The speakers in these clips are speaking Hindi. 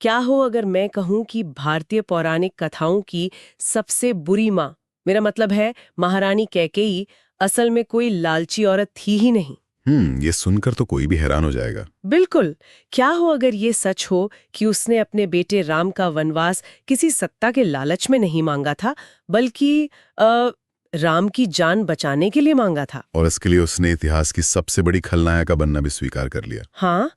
क्या हो अगर मैं कहूं कि भारतीय पौराणिक कथाओं की सबसे बुरी माँ, मेरा मतलब है महारानी कैकेयी, असल में कोई लालची औरत थी ही नहीं। ये सुनकर तो कोई भी हैरान हो जाएगा। बिल्कुल। क्या हो अगर ये सच हो कि उसने अपने बेटे राम का वनवास किसी सत्ता के लालच में नहीं मांगा था, बल्कि राम की जान बचाने के लिए मांगा था। और इसके लिए उसने इतिहास की सबसे बड़ी खलनायक का बनना भी स्वीकार कर लिया। हाँ,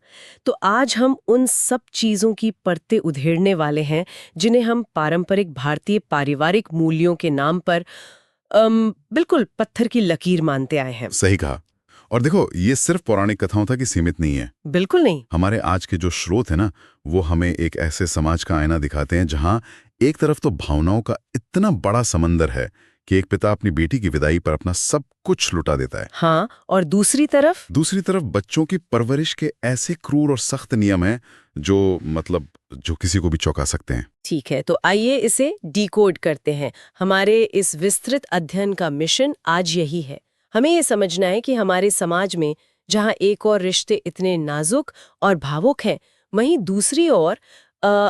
तो आज हम उन सब चीजों की परतें उधेड़ने वाले हैं जिन्हें हम पारंपरिक भारतीय पारिवारिक मूल्यों के नाम पर बिल्कुल पत्थर की लकीर मानते आए हैं। सही कहा। और देखो, ये सिर्फ पौराणिक कथाओं तक ही सीमित नहीं है। बिल्कुल नहीं। हमारे आज के जो स्रोत है ना, वो हमें एक ऐसे समाज का आईना दिखाते हैं जहां एक तरफ तो भावनाओं का इतना बड़ा समंदर है कि एक पिता अपनी बेटी की विदाई पर अपना सब कुछ लुटा देता है। हाँ, और दूसरी तरफ बच्चों की परवरिश के ऐसे क्रूर और सख्त नियम हैं जो किसी को भी चौंका सकते हैं। ठीक है, तो आइए इसे डिकोड करते हैं। हमारे इस विस्तृत अध्ययन का मिशन आज यही है। हमें ये समझना है कि हमारे समाज में जहाँ एक और रिश्ते इतने नाजुक और भावुक हैं, वहीं दूसरी ओर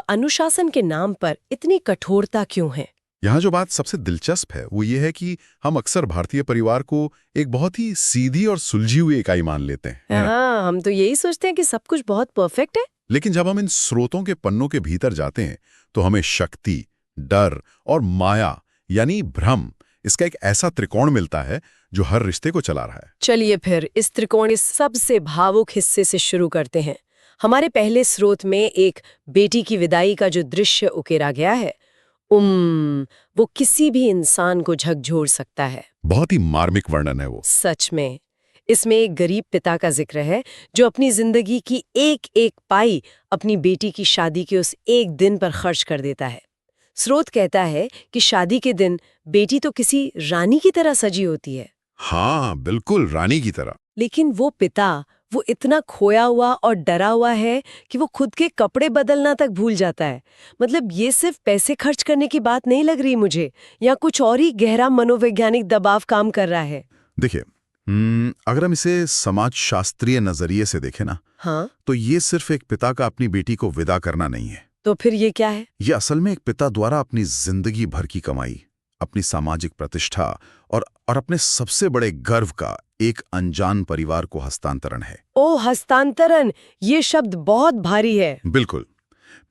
अनुशासन के नाम पर इतनी कठोरता क्यों है। यहाँ जो बात सबसे दिलचस्प है वो ये है कि हम अक्सर भारतीय परिवार को एक बहुत ही सीधी और सुलझी हुई इकाई मान लेते हैं, है ना? हाँ, हम तो यही सोचते हैं कि सब कुछ बहुत परफेक्ट है। लेकिन जब हम इन स्रोतों के पन्नों के भीतर जाते हैं तो हमें शक्ति, डर और माया यानी भ्रम, इसका एक ऐसा त्रिकोण मिलता है जो हर रिश्ते को चला रहा है। चलिए फिर इस त्रिकोण के सबसे भावुक हिस्से से शुरू करते हैं। हमारे पहले स्रोत में एक बेटी की विदाई का जो दृश्य उकेरा गया है, वो किसी भी इंसान को झकझोर सकता है। बहुत ही मार्मिक वर्णन है वो। सच में। इसमें एक गरीब पिता का जिक्र है जो अपनी जिंदगी की एक एक पाई अपनी बेटी की शादी के उस एक दिन पर खर्च कर देता है। स्रोत कहता है कि शादी के दिन बेटी तो किसी रानी की तरह सजी होती है। हाँ, बिल्कुल रानी की तरह। लेकिन वो पिता, वो इतना खोया हुआ और डरा हुआ है कि वो खुद के कपड़े बदलना तक भूल जाता है। मतलब ये सिर्फ पैसे खर्च करने की बात नहीं लग रही मुझे, या कुछ और ही गहरा मनोवैज्ञानिक दबाव काम कर रहा है। देखिए, अगर हम इसे समाज शास्त्रीय नजरिए से देखें ना, हाँ, तो ये सिर्फ एक पिता का अपनी बेटी को विदा करना नहीं है। तो फिर ये क्या है? ये असल में एक पिता द्वारा अपनी जिंदगी भर की कमाई, अपनी सामाजिक प्रतिष्ठा और अपने सबसे बड़े गर्व का एक अनजान परिवार को हस्तांतरण है। ओ, हस्तांतरण, ये शब्द बहुत भारी है। बिल्कुल।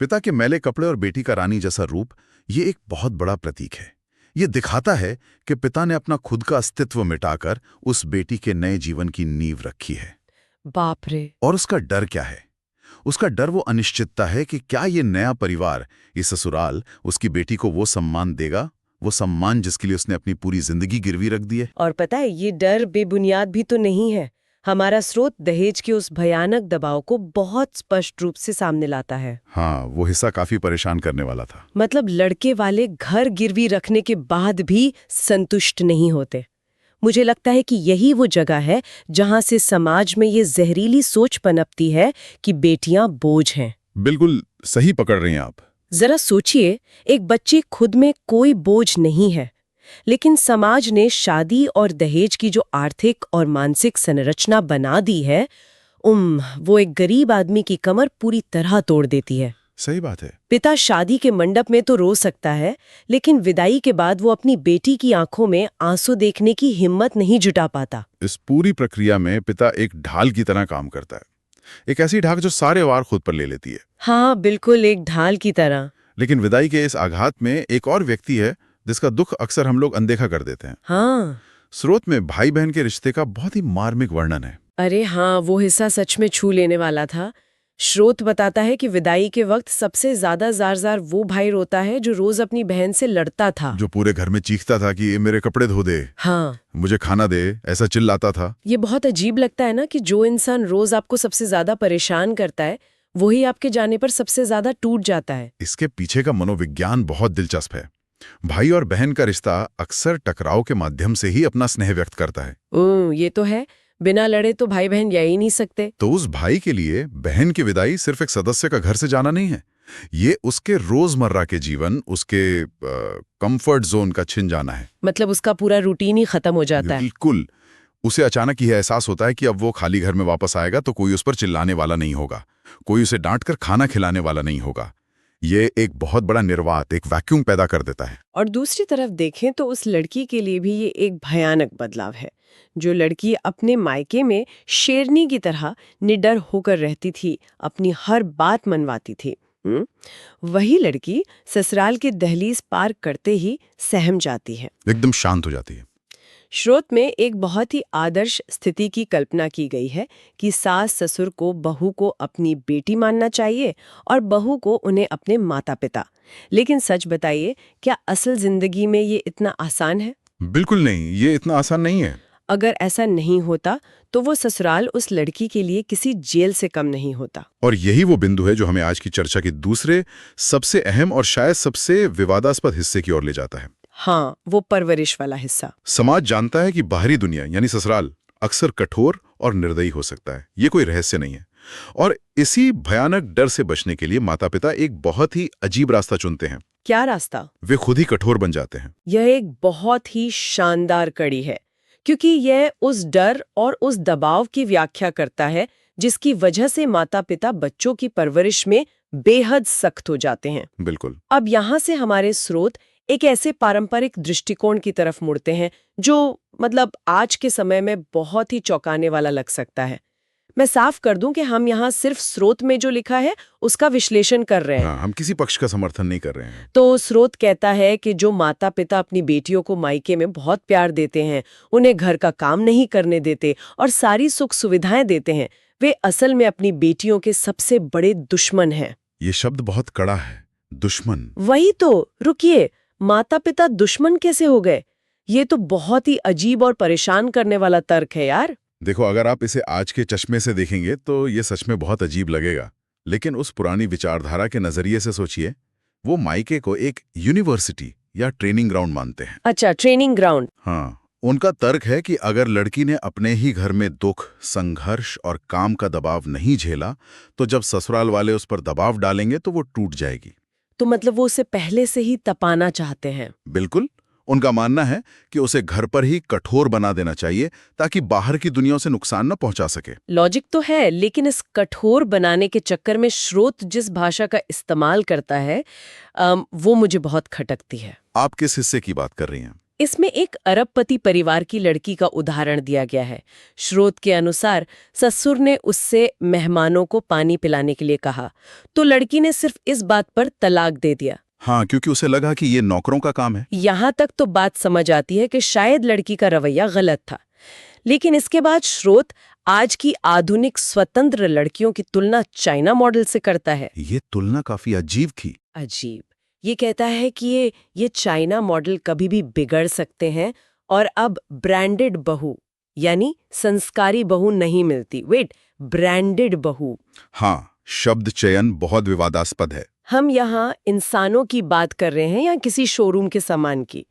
पिता के मैले कपड़े और बेटी का रानी जैसा रूप, ये एक बहुत बड़ा प्रतीक है। ये दिखाता है कि पिता ने अपना खुद का अस्तित्व मिटाकर उस बेटी के नए जीवन की नींव रखी है। बाप रे। और उसका डर क्या है? उसका डर वो अनिश्चितता है कि क्या ये नया परिवार, ये ससुराल, उसकी बेटी को वो सम्मान देगा, वो सम्मान जिसके लिए उसने अपनी पूरी जिंदगी गिरवी रख दी है। और पता है, ये डर बेबुनियाद भी तो नहीं है। हमारा स्रोत दहेज के उस भयानक दबाव को बहुत स्पष्ट रूप से सामने लाता है। हाँ, वो हिस्सा काफी परेशान करने वाला था। मतलब लड़के वाले घर गिरवी रखने के बाद भी संतुष्ट नहीं होते। मुझे लगता है कि यही वो जगह है जहां से समाज में ये जहरीली सोच पनपती है कि बेटियां बोझ हैं। बिल्कुल सही पकड़ रही हैं आप। जरा सोचिए, एक बच्ची खुद में कोई बोझ नहीं है, लेकिन समाज ने शादी और दहेज की जो आर्थिक और मानसिक संरचना बना दी है, वो एक गरीब आदमी की कमर पूरी तरह तोड़ देती है। सही बात है। पिता शादी के मंडप में तो रो सकता है, लेकिन विदाई के बाद वो अपनी बेटी की आंखों में आंसू देखने की हिम्मत नहीं जुटा पाता। इस पूरी प्रक्रिया में पिता एक ढाल की तरह काम करता है, एक ऐसी ढाक जो सारे वार खुद पर ले लेती है। हाँ, बिल्कुल एक ढाल की तरह। लेकिन विदाई के इस आघात में एक और व्यक्ति है जिसका दुख अक्सर हम लोग अनदेखा कर देते हैं। हाँ, स्रोत में भाई बहन के रिश्ते का बहुत ही मार्मिक वर्णन है। अरे हाँ, वो हिस्सा सच में छू लेने वाला था। स्रोत बताता है कि विदाई के वक्त सबसे ज्यादा जार वो भाई रोता है जो रोज अपनी बहन से लड़ता था, जो पूरे घर में चीखता था कि मेरे कपड़े धो दे, हाँ, मुझे खाना दे, ऐसा चिल्लाता था। ये बहुत अजीब लगता है ना कि जो इंसान रोज आपको सबसे ज्यादा परेशान करता है, वही आपके जाने पर सबसे ज्यादा टूट जाता है। इसके पीछे का मनोविज्ञान बहुत दिलचस्प है। भाई और बहन का रिश्ता अक्सर टकराव के माध्यम से ही अपना स्नेह व्यक्त करता है। ये तो है, बिना लड़े तो भाई बहन जा ही नहीं सकते। तो उस भाई के लिए बहन की विदाई सिर्फ एक सदस्य का घर से जाना नहीं है, ये उसके रोजमर्रा के जीवन, उसके कंफर्ट जोन का छिन जाना है। मतलब उसका पूरा रूटीन ही खत्म हो जाता है। बिल्कुल। उसे अचानक यह एहसास होता है कि अब वो खाली घर में वापस आएगा तो कोई उस पर चिल्लाने वाला नहीं होगा, कोई उसे डांट कर खाना खिलाने वाला नहीं होगा। ये एक बहुत बड़ा निर्वात, एक वैक्यूम पैदा कर देता है। और दूसरी तरफ देखें तो उस लड़की के लिए भी ये एक भयानक बदलाव है। जो लड़की अपने मायके में शेरनी की तरह निडर होकर रहती थी, अपनी हर बात मनवाती थी, वही लड़की ससुराल की दहलीज पार करते ही सहम जाती है, एकदम शांत हो जाती है। स्रोत में एक बहुत ही आदर्श स्थिति की कल्पना की गई है कि सास ससुर को बहू को अपनी बेटी मानना चाहिए और बहू को उन्हें अपने माता पिता। लेकिन सच बताइए, क्या असल जिंदगी में ये इतना आसान है? बिल्कुल नहीं, ये इतना आसान नहीं है। अगर ऐसा नहीं होता तो वो ससुराल उस लड़की के लिए किसी जेल से कम नहीं होता। और यही वो बिंदु है जो हमें आज की चर्चा के दूसरे सबसे अहम और शायद सबसे विवादास्पद हिस्से की ओर ले जाता है। हाँ, वो परवरिश वाला हिस्सा। समाज जानता है कि बाहरी दुनिया यानी ससुराल अक्सर कठोर और निर्दयी हो सकता है, ये कोई रहस्य नहीं है। और इसी भयानक डर से बचने के लिए माता पिता एक बहुत ही अजीब रास्ता चुनते हैं। क्या रास्ता? वे खुद ही कठोर बन जाते हैं। यह एक बहुत ही शानदार कड़ी है, क्योंकि यह उस डर और उस दबाव की व्याख्या करता है जिसकी वजह से माता पिता बच्चों की परवरिश में बेहद सख्त हो जाते हैं। बिल्कुल। अब यहाँ से हमारे स्रोत एक ऐसे पारंपरिक दृष्टिकोण की तरफ मुड़ते हैं जो आज के समय में बहुत ही चौंकाने वाला लग सकता है। मैं साफ कर दूं कि हम यहाँ सिर्फ स्रोत में जो लिखा है उसका विश्लेषण कर रहे हैं। हाँ, हम किसी पक्ष का समर्थन नहीं कर रहे हैं। तो स्रोत कहता है कि जो माता पिता अपनी बेटियों को मायके में बहुत प्यार देते हैं, उन्हें घर का काम नहीं करने देते और सारी सुख सुविधाएं देते हैं, वे असल में अपनी बेटियों के सबसे बड़े दुश्मन हैं। ये शब्द बहुत कड़ा है, दुश्मन। वही तो, रुकिए, माता पिता दुश्मन कैसे हो गए? ये तो बहुत ही अजीब और परेशान करने वाला तर्क है यार। देखो, अगर आप इसे आज के चश्मे से देखेंगे तो ये सच में बहुत अजीब लगेगा, लेकिन उस पुरानी विचारधारा के नजरिए से सोचिए। वो मायके को एक यूनिवर्सिटी या ट्रेनिंग ग्राउंड मानते हैं। अच्छा, ट्रेनिंग ग्राउंड। हाँ, उनका तर्क है कि अगर लड़की ने अपने ही घर में दुख, संघर्ष और काम का दबाव नहीं झेला, तो जब ससुराल वाले उस पर दबाव डालेंगे तो वो टूट जाएगी। तो वो उसे पहले से ही तपाना चाहते हैं। बिल्कुल। उनका मानना है कि उसे घर पर ही कठोर बना देना चाहिए ताकि बाहर की दुनिया से नुकसान न पहुंचा सके। लॉजिक तो है, लेकिन इस कठोर बनाने के चक्कर में स्रोत जिस भाषा का इस्तेमाल करता है वो मुझे बहुत खटकती है। आप किस हिस्से की बात कर रही हैं? इसमें एक अरबपति परिवार की लड़की का उदाहरण दिया गया है। स्रोत के अनुसार ससुर ने उससे मेहमानों को पानी पिलाने के लिए कहा, तो लड़की ने सिर्फ इस बात पर तलाक दे दिया। हाँ, क्योंकि उसे लगा कि ये नौकरों का काम है। यहाँ तक तो बात समझ आती है कि शायद लड़की का रवैया गलत था, लेकिन इसके बाद स्रोत आज की आधुनिक स्वतंत्र लड़कियों की तुलना चाइना मॉडल से करता है। ये तुलना काफी अजीब थी। अजीब। ये कहता है कि ये चाइना मॉडल कभी भी बिगड़ सकते हैं और अब ब्रांडेड बहू यानी संस्कारी बहू नहीं मिलती। वेट, ब्रांडेड बहू। हाँ, शब्द चयन बहुत विवादास्पद है। हम यहाँ इंसानों की बात कर रहे हैं या किसी शोरूम के सामान की?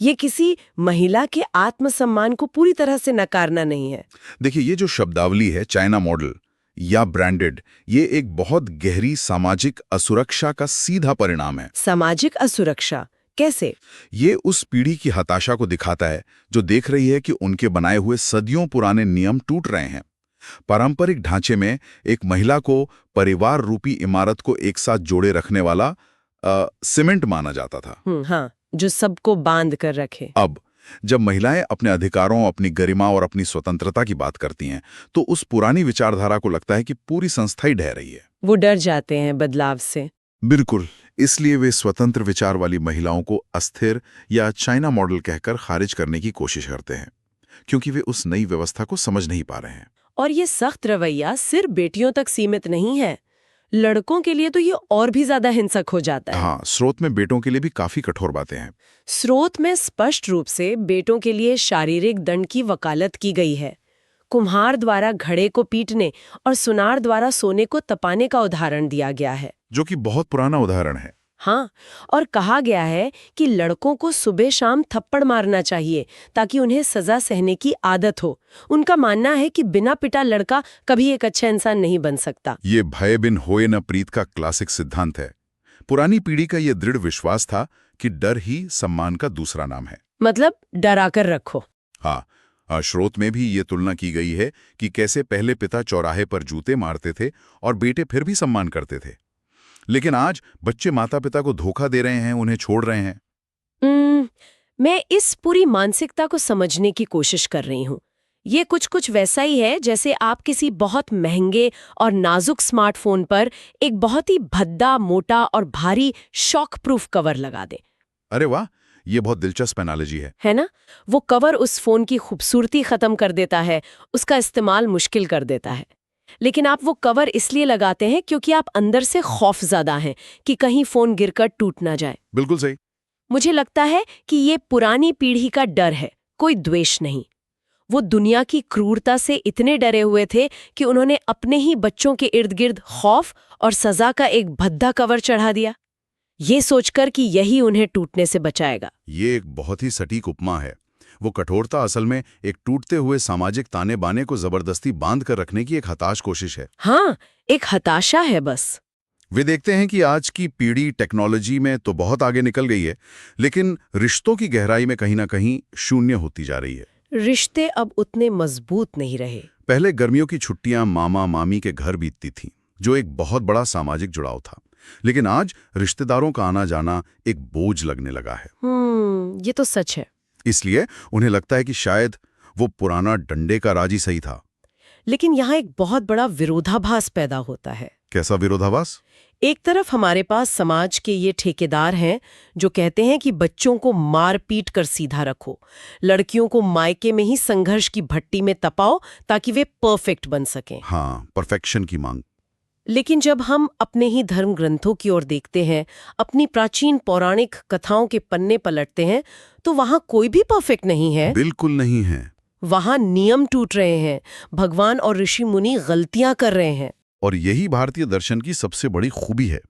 ये किसी महिला के आत्मसम्मान को पूरी तरह से नकारना नहीं है। देखिए, ये जो शब्दावली है चाइना मॉडल या ब्रांडेड, ये एक बहुत गहरी सामाजिक असुरक्षा का सीधा परिणाम है। सामाजिक असुरक्षा कैसे? ये उस पीढ़ी की हताशा को दिखाता है जो देख रही है कि उनके बनाए हुए सदियों पुराने नियम टूट रहे हैं। पारंपरिक ढांचे में एक महिला को परिवार रूपी इमारत को एक साथ जोड़े रखने वाला सीमेंट माना जाता था। हाँ, जो सबको बांध कर रखे। अब जब महिलाएं अपने अधिकारों, अपनी गरिमा और अपनी स्वतंत्रता की बात करती हैं, तो उस पुरानी विचारधारा को लगता है कि पूरी संस्था ही ढह रही है। वो डर जाते हैं बदलाव से। बिल्कुल। इसलिए वे स्वतंत्र विचार वाली महिलाओं को अस्थिर या चाइना मॉडल कहकर खारिज करने की कोशिश करते हैं, क्योंकि वे उस नई व्यवस्था को समझ नहीं पा रहे हैं। और ये सख्त रवैया सिर्फ बेटियों तक सीमित नहीं है, लड़कों के लिए तो ये और भी ज्यादा हिंसक हो जाता है। हाँ, स्रोत में बेटों के लिए भी काफी कठोर बातें हैं। स्रोत में स्पष्ट रूप से बेटों के लिए शारीरिक दंड की वकालत की गई है। कुम्हार द्वारा घड़े को पीटने और सुनार द्वारा सोने को तपाने का उदाहरण दिया गया है, जो कि बहुत पुराना उदाहरण है। हाँ, और कहा गया है कि लड़कों को सुबह शाम थप्पड़ मारना चाहिए ताकि उन्हें सजा सहने की आदत हो। उनका मानना है कि बिना पिटा लड़का कभी एक अच्छा इंसान नहीं बन सकता। ये भय बिन होए न प्रीत का क्लासिक सिद्धांत है। पुरानी पीढ़ी का ये दृढ़ विश्वास था कि डर ही सम्मान का दूसरा नाम है। डराकर रखो। हाँ, स्रोत में भी ये तुलना की गई है कि कैसे पहले पिता चौराहे पर जूते मारते थे और बेटे फिर भी सम्मान करते थे। लेकिन आज बच्चे माता पिता को धोखा दे रहे हैं, उन्हें छोड़ रहे हैं। मैं इस पूरी मानसिकता को समझने की कोशिश कर रही हूँ। ये कुछ वैसा ही है जैसे आप किसी बहुत महंगे और नाजुक स्मार्टफोन पर एक बहुत ही भद्दा, मोटा और भारी शॉक प्रूफ कवर लगा दें। अरे वाह, ये बहुत दिलचस्प एनालॉजी है ना? वो कवर उस फोन की खूबसूरती खत्म कर देता है, उसका इस्तेमाल मुश्किल कर देता है। लेकिन आप वो कवर इसलिए लगाते हैं क्योंकि आप अंदर से खौफज़दा हैं कि कहीं फोन गिरकर टूट ना जाए। बिल्कुल सही। मुझे लगता है कि ये पुरानी पीढ़ी का डर है, कोई द्वेष नहीं। वो दुनिया की क्रूरता से इतने डरे हुए थे कि उन्होंने अपने ही बच्चों के इर्द गिर्द खौफ और सजा का एक भद्दा कवर चढ़ा दिया, ये सोचकर कि यही उन्हें टूटने से बचाएगा। ये एक बहुत ही सटीक उपमा है। वो कठोरता असल में एक टूटते हुए सामाजिक ताने बाने को जबरदस्ती बांध कर रखने की एक हताश कोशिश है। हाँ, एक हताशा है बस। वे देखते हैं कि आज की पीढ़ी टेक्नोलॉजी में तो बहुत आगे निकल गई है, लेकिन रिश्तों की गहराई में कहीं ना कहीं शून्य होती जा रही है। रिश्ते अब उतने मजबूत नहीं रहे। पहले गर्मियों की छुट्टियां मामा मामी के घर बीतती थीं, जो एक बहुत बड़ा सामाजिक जुड़ाव था। लेकिन आज रिश्तेदारों का आना जाना एक बोझ लगने लगा है। ये तो सच है। इसलिए उन्हें लगता है कि शायद वो पुराना डंडे का राज ही सही था। लेकिन यहाँ एक बहुत बड़ा विरोधाभास पैदा होता है। कैसा विरोधाभास? एक तरफ हमारे पास समाज के ये ठेकेदार हैं जो कहते हैं कि बच्चों को मार पीट कर सीधा रखो, लड़कियों को मायके में ही संघर्ष की भट्टी में तपाओ ताकि वे परफेक्ट बन सकें। हाँ, परफेक्शन की मांग। लेकिन जब हम अपने ही धर्म ग्रंथों की ओर देखते हैं, अपनी प्राचीन पौराणिक कथाओं के पन्ने पलटते हैं, तो वहां कोई भी परफेक्ट नहीं है। बिल्कुल नहीं है। वहां नियम टूट रहे हैं, भगवान और ऋषि मुनि गलतियां कर रहे हैं। और यही भारतीय दर्शन की सबसे बड़ी खूबी है।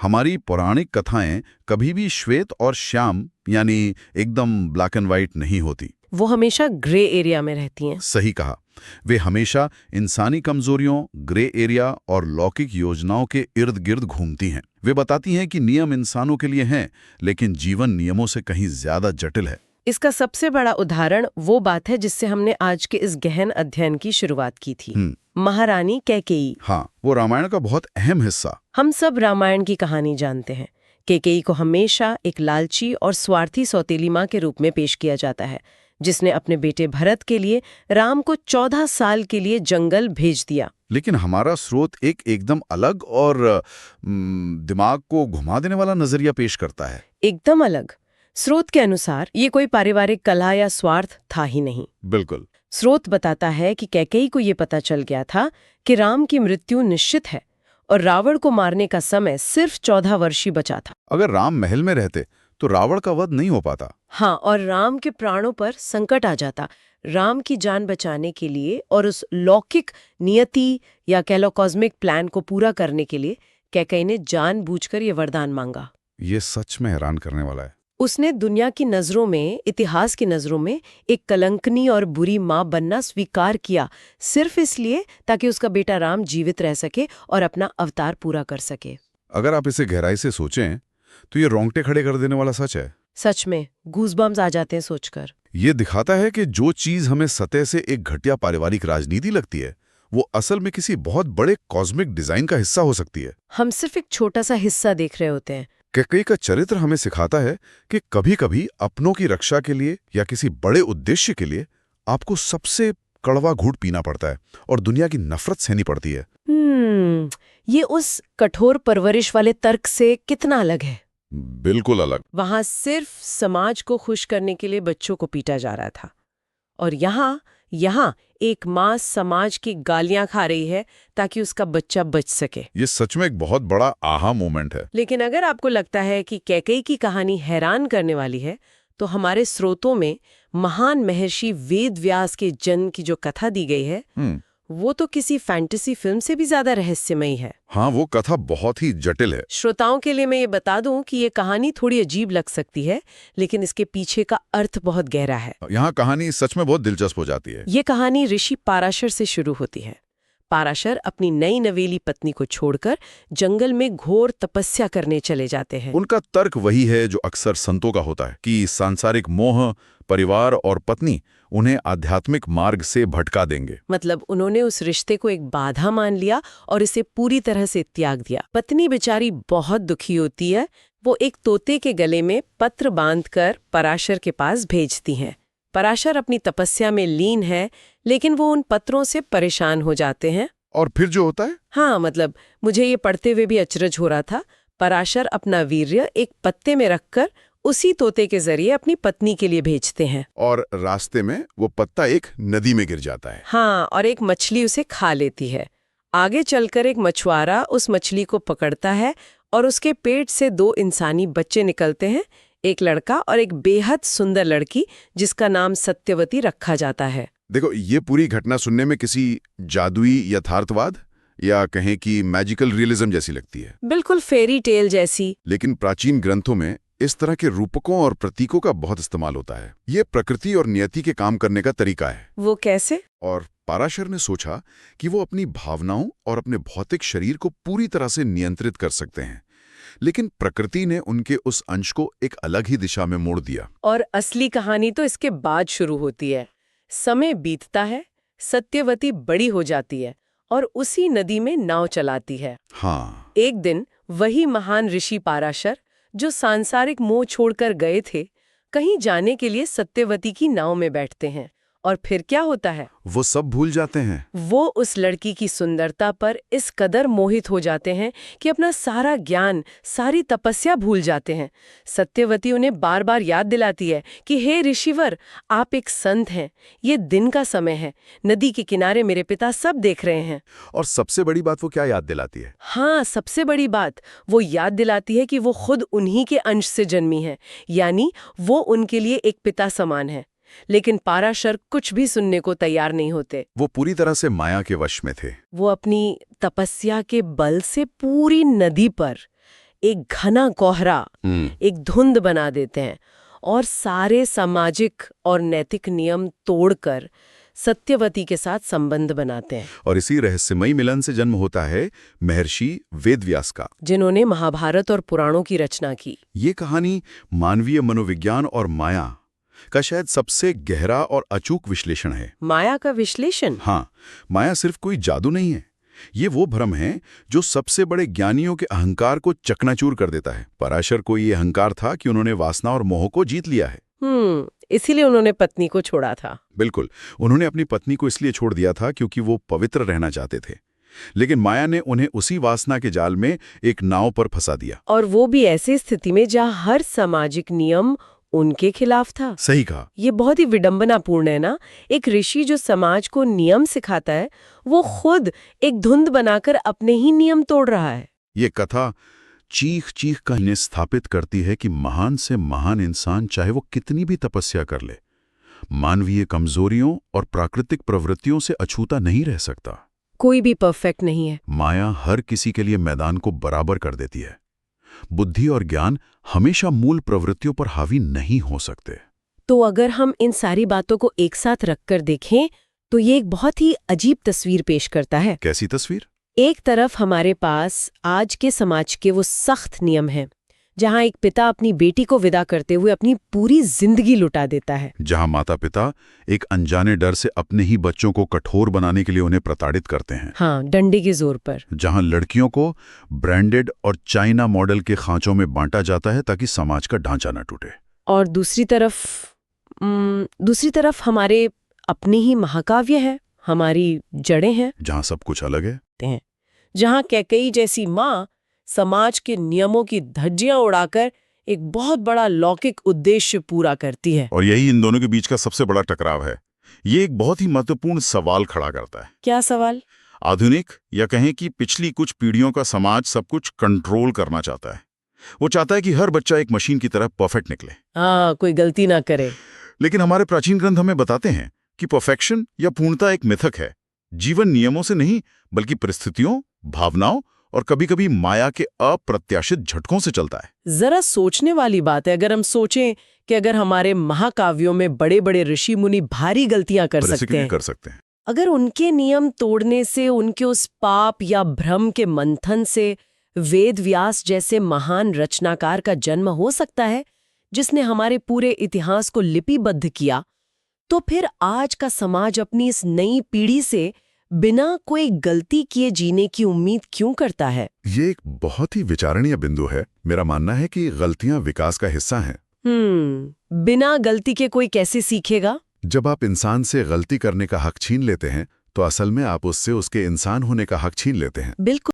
हमारी पौराणिक कथाएं कभी भी श्वेत और श्याम यानी एकदम ब्लैक एंड व्हाइट नहीं होती। वो हमेशा ग्रे एरिया में रहती हैं। सही कहा। वे हमेशा इंसानी कमजोरियों, ग्रे एरिया और लौकिक योजनाओं के इर्द गिर्द घूमती हैं। वे बताती हैं कि नियम इंसानों के लिए हैं, लेकिन जीवन नियमों से कहीं ज्यादा जटिल है। इसका सबसे बड़ा उदाहरण वो बात है जिससे हमने आज के इस गहन अध्ययन की शुरुआत की थी, महारानी कैकेयी। हाँ, वो रामायण का बहुत अहम हिस्सा। हम सब रामायण की कहानी जानते हैं। कैकेयी को हमेशा एक लालची और स्वार्थी सौतेली माँ के रूप में पेश किया जाता है, जिसने अपने बेटे भरत के लिए राम को 14 साल के लिए जंगल भेज दिया। लेकिन हमारा स्रोत एकदम अलग और दिमाग को घुमा देने वाला नजरिया पेश करता है। एकदम अलग। स्रोत के अनुसार ये कोई पारिवारिक कलह या स्वार्थ था ही नहीं। बिल्कुल। स्रोत बताता है कि कैकेयी को ये पता चल गया था कि राम की मृत्यु निश्चित है और रावण को मारने का समय सिर्फ 14 वर्ष ही बचा था। अगर राम महल में रहते तो रावण का वध नहीं हो पाता। हाँ, और राम के प्राणों पर संकट आ जाता। राम की जान बचाने के लिए और उस लौकिक नियति या कह लो कॉस्मिक प्लान को पूरा करने के लिए कैकेयी ने जानबूझकर ये वरदान मांगा। ये सच में हैरान करने वाला है। उसने दुनिया की नजरों में, इतिहास की नजरों में एक कलंकनी और बुरी माँ बनना स्वीकार किया, सिर्फ इसलिए ताकि उसका बेटा राम जीवित रह सके और अपना अवतार पूरा कर सके। अगर आप इसे गहराई से सोचें तो ये रोंगटे खड़े कर देने वाला सच है। सच में गूज़बम्स आ जाते हैं सोचकर। ये दिखाता है कि जो चीज हमें सतह से एक घटिया पारिवारिक राजनीति लगती है, वो असल में किसी बहुत बड़े कॉस्मिक डिजाइन का हिस्सा हो सकती है। हम सिर्फ एक छोटा सा हिस्सा देख रहे होते हैं। कैकेयी का चरित्र हमें सिखाता है कि कभी-कभी अपनों की रक्षा के लिए या किसी बड़े उद्देश्य के लिए आपको सबसे कड़वा घूंट पीना पड़ता है और दुनिया की नफरत सहनी पड़ती है। ये उस कठोर परवरिश वाले तर्क से कितना अलग है। बिल्कुल अलग। वहां सिर्फ समाज को खुश करने के लिए बच्चों को पीटा जा रहा था, और यहाँ एक माँ समाज की गालियां खा रही है ताकि उसका बच्चा बच सके। ये सच में एक बहुत बड़ा आहा मोमेंट है। लेकिन अगर आपको लगता है कि कैकेयी की कहानी हैरान करने वाली है, तो हमारे स्रोतों में महान महर्षि वेद व्यास के जन्म की जो कथा दी गई है, वो तो किसी फैंटेसी फिल्म से भी ज्यादा रहस्यमयी है। हाँ, वो कथा बहुत ही जटिल है। श्रोताओं के लिए मैं ये बता दूं कि ये कहानी थोड़ी अजीब लग सकती है, लेकिन इसके पीछे का अर्थ बहुत गहरा है। यहाँ कहानी सच में बहुत दिलचस्प हो जाती है। ये कहानी ऋषि पाराशर से शुरू होती है। पाराशर अपनी नई नवेली पत्नी को छोड़कर जंगल में घोर तपस्या करने चले जाते हैं। उनका तर्क वही है जो अक्सर संतों का होता है कि सांसारिक मोह, परिवार और पत्नी उन्हें आध्यात्मिक मार्ग से भटका देंगे। मतलब उन्होंने उस रिश्ते को एक बाधा मान लिया और इसे पूरी तरह से त्याग दिया। पत्नी बेचारी बहुत दुखी होती है। वो एक तोते के गले में पत्र बांधकर पराशर के पास भेजती हैं। पराशर अपनी तपस्या में लीन है, लेकिन वो उन पत्रों से परेशान हो जाते हैं। और फिर जो होता है? हाँ, मतलब मुझे ये पढ़ते हुए भी अचरज हो रहा था। पराशर अपना वीर्य एक पत्ते में रखकर उसी तोते के जरिए अपनी पत्नी के लिए भेजते हैं। और रास्ते में वो पत्ता एक नदी में गिर जाता है। हाँ, और एक मछली उसे खा लेती है। आगे चलकर एक मछुआरा उस मछली को पकड़ता है और उसके पेट से 2 इंसानी बच्चे निकलते हैं, एक लड़का और एक बेहद सुंदर लड़की जिसका नाम सत्यवती रखा जाता है। देखो, ये पूरी घटना सुनने में किसी जादुई यथार्थवाद या कहें कि मैजिकल रियलिज्म जैसी लगती है। बिल्कुल फेरी टेल जैसी। लेकिन प्राचीन ग्रंथों में इस तरह के रूपकों और प्रतीकों का बहुत इस्तेमाल होता है। ये प्रकृति और नियति के काम करने का तरीका है। वो कैसे? और पाराशर ने सोचा कि वो अपनी भावनाओं और अपने भौतिक शरीर को पूरी तरह से नियंत्रित कर सकते हैं, लेकिन प्रकृति ने उनके उस अंश को एक अलग ही दिशा में मोड़ दिया। और असली कहानी तो इसके बाद शुरू होती है। समय बीतता है, सत्यवती बड़ी हो जाती है और उसी नदी में नाव चलाती है। हाँ। एक दिन वही महान ऋषि पाराशर, जो सांसारिक मोह छोड़कर गए थे, कहीं जाने के लिए सत्यवती की नाव में बैठते हैं। और फिर क्या होता है? वो सब भूल जाते हैं। वो उस लड़की की सुंदरता पर इस कदर मोहित हो जाते हैं कि अपना सारा ज्ञान, सारी तपस्या भूल जाते हैं। सत्यवती उन्हें बार बार याद दिलाती है कि हे ऋषिवर, आप एक संत हैं, ये दिन का समय है, नदी के किनारे मेरे पिता सब देख रहे हैं। और सबसे बड़ी बात वो क्या याद दिलाती है? हाँ, सबसे बड़ी बात वो याद दिलाती है कि वो खुद उन्हीं के अंश से जन्मी है, यानी वो उनके लिए एक पिता समान है। लेकिन पाराशर कुछ भी सुनने को तैयार नहीं होते। वो पूरी तरह से माया के वश में थे। वो अपनी तपस्या के बल से पूरी नदी पर एक घना कोहरा, एक धुंध बना देते हैं और सारे सामाजिक और नैतिक नियम तोड़कर सत्यवती के साथ संबंध बनाते हैं। और इसी रहस्यमयी मिलन से जन्म होता है महर्षि वेदव्यास का, जिन्होंने महाभारत और पुराणों की रचना की। ये कहानी मानवीय मनोविज्ञान और माया का शायद सबसे गहरा और अचूक विश्लेषण है। माया का विश्लेषण? हाँ, माया सिर्फ कोई जादू नहीं है। ये वो भ्रम है जो सबसे बड़े ज्ञानियों के अहंकार को चकनाचूर कर देता है। पराशर को ये अहंकार था कि उन्होंने वासना और मोह को जीत लिया है। इसीलिए उन्होंने पत्नी को छोड़ा था। बिल्कुल, उन्होंने अपनी पत्नी को इसलिए छोड़ दिया था क्योंकि वो पवित्र रहना चाहते थे। लेकिन माया ने उन्हें उसी वासना के जाल में एक नाव पर फंसा दिया। और वो भी ऐसी स्थिति में जहाँ हर सामाजिक नियम उनके खिलाफ था। सही कहा। ये बहुत ही विडंबनापूर्ण है ना। एक ऋषि जो समाज को नियम सिखाता है, वो खुद एक धुंध बनाकर अपने ही नियम तोड़ रहा है। ये कथा चीख चीख कर इन्हें स्थापित करती है कि महान से महान इंसान चाहे वो कितनी भी तपस्या कर ले, मानवीय कमजोरियों और प्राकृतिक प्रवृत्तियों से अछूता नहीं रह सकता। कोई भी परफेक्ट नहीं है। माया हर किसी के लिए मैदान को बराबर कर देती है। बुद्धि और ज्ञान हमेशा मूल प्रवृत्तियों पर हावी नहीं हो सकते। तो अगर हम इन सारी बातों को एक साथ रखकर देखें तो ये एक बहुत ही अजीब तस्वीर पेश करता है। कैसी तस्वीर? एक तरफ हमारे पास आज के समाज के वो सख्त नियम हैं, जहां एक पिता अपनी बेटी को विदा करते हुए अपनी पूरी जिंदगी लुटा देता है। जहां माता पिता एक अनजाने डर से अपने ही बच्चों को कठोर बनाने के लिए उन्हें प्रताड़ित करते हैं। हाँ, डंडे के जोर पर। जहां लड़कियों को ब्रांडेड और चाइना मॉडल के खांचों में बांटा जाता है ताकि समाज का ढांचा न टूटे। और दूसरी तरफ हमारे अपने ही महाकाव्य है, हमारी जड़ें हैं, जहां सब कुछ अलग है। जहां कैकेयी जैसी माँ समाज के नियमों की धज्जियां उड़ाकर एक बहुत बड़ा लौकिक उद्देश्य पूरा करती है। और यही इन दोनों के बीच का सबसे बड़ा टकराव है। ये एक बहुत ही महत्वपूर्ण सवाल खड़ा करता है। क्या सवाल? आधुनिक या कहें कि पिछली कुछ पीढ़ियों का समाज सब कुछ कंट्रोल करना चाहता है। वो चाहता है कि हर बच्चा एक मशीन की तरह परफेक्ट निकले। हाँ, कोई गलती ना करे। लेकिन हमारे प्राचीन ग्रंथ हमें बताते हैं कि परफेक्शन या पूर्णता एक मिथक है। जीवन नियमों से नहीं, बल्कि परिस्थितियों, भावनाओं और कभी-कभी माया के अप्रत्याशित झटकों से चलता है। जरा सोचने वाली बात है अगर हम सोचें कि अगर हमारे महाकाव्यों में बड़े-बड़े ऋषि मुनि भारी गलतियां कर सकते हैं, अगर उनके नियम तोड़ने से, उनके उस पाप या भ्रम के मंथन से वेद व्यास जैसे महान रचनाकार का जन्म हो सकता है, जिसने हमारे पूरे इतिहास को लिपिबद्ध किया, तो फिर आज का समाज अपनी इस नई पीढ़ी से बिना कोई गलती किए जीने की उम्मीद क्यों करता है? ये एक बहुत ही विचारणीय बिंदु है। मेरा मानना है कि गलतियां विकास का हिस्सा हैं। बिना गलती के कोई कैसे सीखेगा? जब आप इंसान से गलती करने का हक छीन लेते हैं, तो असल में आप उससे उसके इंसान होने का हक छीन लेते हैं। बिल्कुल।